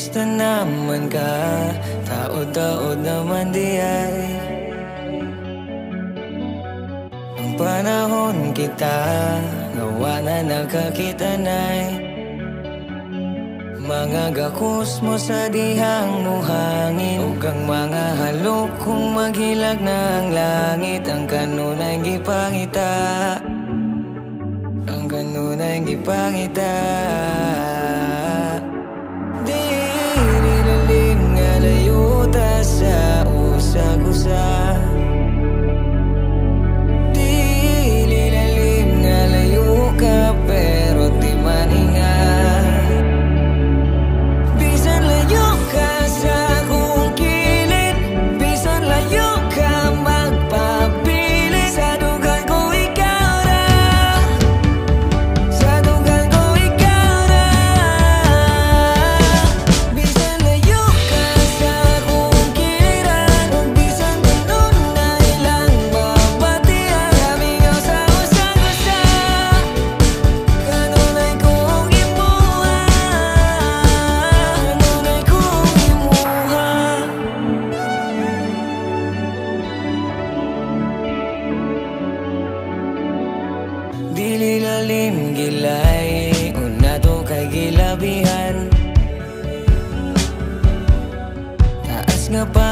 Kumusta naman ka? Taod-taod naman di ay ang panahon kita ngawa na nagkakita na'y mga gakos mo sa dihang muhangin ug ang mga halok kung maghilag ng langit. Ang kanunay gipangita, ang kanunay gipangita. Di nilalim nga layuta sa usag-usa. Di nilalim nga layo ka pero di maninga. Bisan layo ka sa akong kilid, bisan layo ka magpapilit, sa dugan ko ikaw na, sa dugan ko ikaw na. Bisan layo ka sa akong kiliran, ug bisan kanunay lang mabatian, hamingaw sa usag-usa, kanunay kong imuha, kanunay kong imuha. Dili lalim gilay, una to kay gilabihan. Taas nga pa